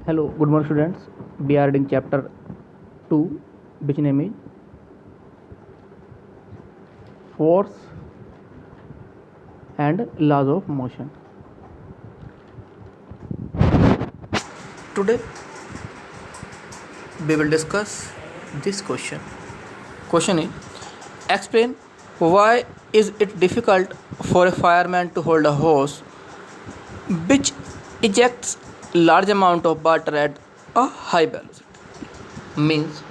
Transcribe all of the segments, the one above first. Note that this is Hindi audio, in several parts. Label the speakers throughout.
Speaker 1: Hello, good morning students. We are reading chapter 2, which name is Force and Laws of Motion. Today we will discuss this question. Question is, explain why is it difficult for a fireman to hold a hose which ejects large amount of water at a high velocity. Means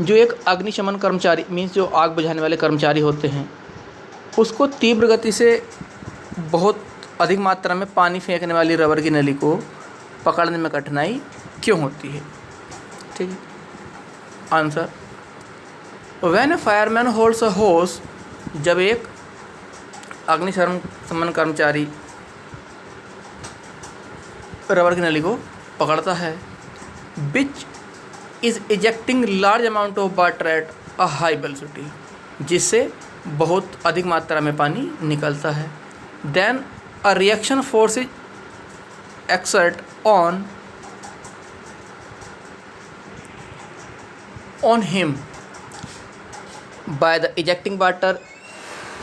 Speaker 1: जो एक अग्निशमन कर्मचारी मीन्स जो आग बुझाने वाले कर्मचारी होते हैं उसको तीव्र गति से बहुत अधिक मात्रा में पानी फेंकने वाली रबर की नली को पकड़ने में कठिनाई क्यों होती है। ठीक है, answer, when A fireman holds a होस, जब एक अग्निशमन कर्मचारी रबर की नली को पकड़ता है, which is ejecting large amount of water at a high velocity, जिससे बहुत अधिक मात्रा में पानी निकलता है, then a reaction force is exert on him by the ejecting water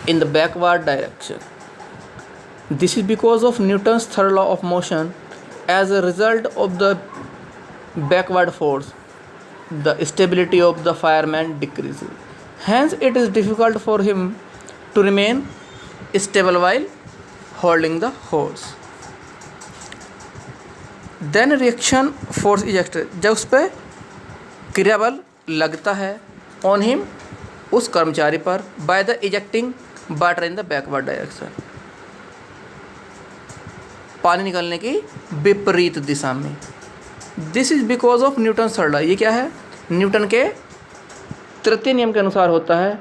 Speaker 1: in the backward direction. This is because of Newton's third law of motion. As a result of the backward force, the stability of the fireman decreases. Hence, it is difficult for him to remain stable while holding the hose. Then reaction force is exerted. जब उस पर क्रिया बल लगता है ऑन हिम, उस कर्मचारी पर, by the ejecting water in the backward direction, पानी निकलने की विपरीत दिशा में। This is because of Newton third law, ये क्या है, न्यूटन के तृतीय नियम के अनुसार होता है।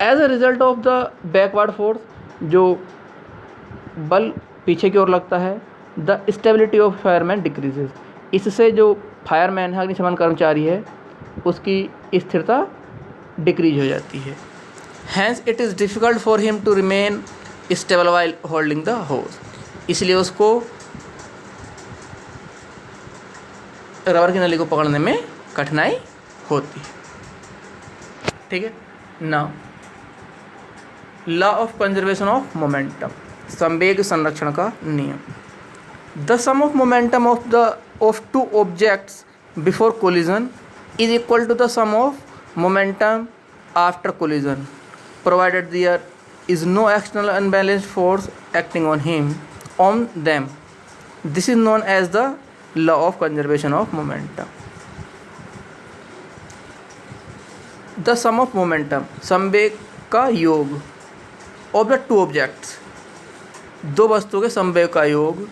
Speaker 1: As a result of the backward force, जो बल पीछे की ओर लगता है, the stability of fireman decreases, इससे जो फायरमैन है, अग्निशमन कर्मचारी है, उसकी स्थिरता डिक्रीज हो जाती है। Hence it is difficult for him to remain stable while holding the hose, इसलिए उसको रबर की नली को पकड़ने में कठिनाई होती है। ठीक है, now law of conservation of momentum, संवेग संरक्षण का नियम। The sum of momentum of two objects before collision is equal to the sum of momentum after collision, provided there is no external unbalanced force acting on them. This is known as the law of conservation of momentum. The sum of momentum, संवेग का योग, of the two objects, दो वस्तुओं के संवेग का योग,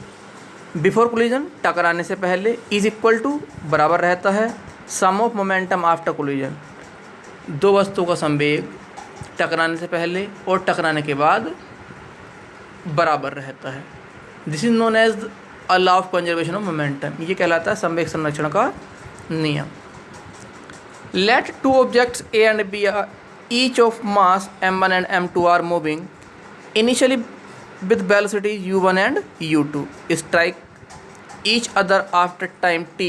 Speaker 1: बिफोर कोलिजन, टकराने से पहले, इज इक्वल टू, बराबर रहता है, सम ऑफ मोमेंटम आफ्टर कोलिजन, दो वस्तुओं का संवेग टकराने से पहले और टकराने के बाद बराबर रहता है। This is known as a law of conservation of momentum, ये कहलाता है संवेग संरक्षण का नियम। Let two objects A and B are each of mass m1 and m2 are moving initially with velocity u1 and u2, strike each other after time t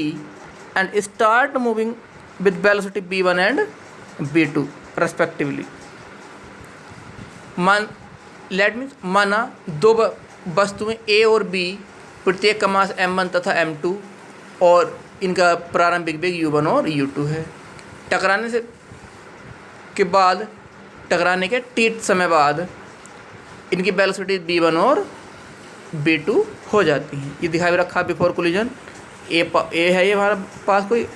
Speaker 1: and start moving with velocity b1 and b2 respectively. माना दो वस्तुएं a और b, प्रत्येक का मास m1 तथा m2 और इनका प्रारंभिक वेग u1 और u2 है। टकराने से के बाद, टकराने के t समय बाद इनकी वेलोसिटी b1 और b2 हो जाती हैं। ये दिखाई रखा बिफोर कोलिजन। ए है ये हमारे पास कोई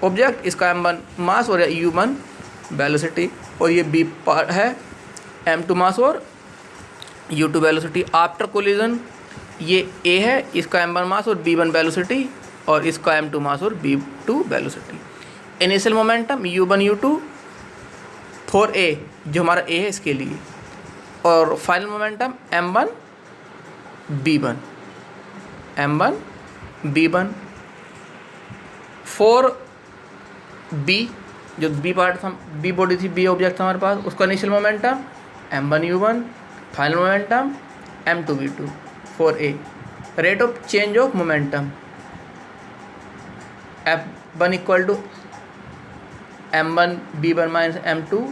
Speaker 1: ऑब्जेक्ट, इसका m1 मास और u1 वेलोसिटी, और ये b है m2 मास और u2 वेलोसिटी। आफ्टर कोलिजन ये a है, इसका m1 मास और b1 वेलोसिटी, और इसका m2 मास और b2 velocity. Initial momentum u1 u2 for a, जो हमारा a है इसके लिए, और final momentum m1 b1 for b, जो b पार्ट था, b बॉडी थी, b ऑब्जेक्ट था हमारे पास, उसका initial momentum m1 u1, final momentum m2 v2 for a। Rate of change of momentum, F1 equal to M1 B1 minus M2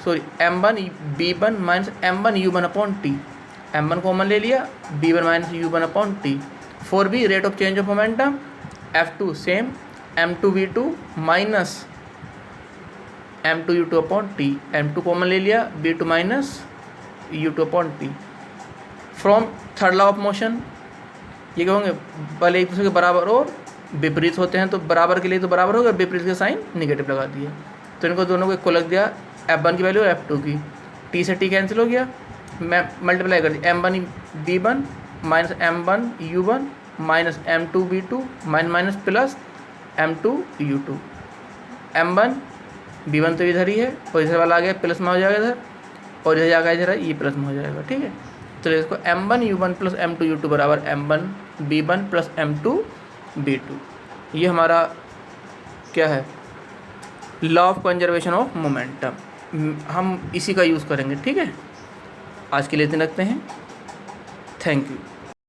Speaker 1: sorry M1 B1 minus M1 U1 upon T. M1 common ले लिया, B1 minus U1 upon T. 4b rate of change of momentum, F2 same M2 V2 minus M2 U2 upon T. M2 common ले लिया, B2 minus U2 upon T. From third law of motion, ये कहोगे बल एक दूसरे के बराबर और विपरीत होते हैं, तो बराबर के लिए तो बराबर हो गया, विपरीत का साइन निगेटिव लगा दिया, तो इनको दोनों को लग दिया F1 की वैल्यू F2 की। टी से टी कैंसिल हो गया, मैं मल्टीप्लाई कर दिया M1 B1 minus M1 U1 minus M2 B2 minus plus M2 U2। M1 B1 तो इधर ही है और इधर वाला आ गया प्लस में हो जाएगा इधर, और इधर जाएगा इधर ये प्लस में हो जाएगा। ठीक है, तो इसको M1 U1 plus M2 U2 बराबर M1 B1 plus M2 B2। ये हमारा क्या है, law of conservation of momentum, हम इसी का यूज़ करेंगे। ठीक है, आज के लिए इतने रखते हैं। Thank you.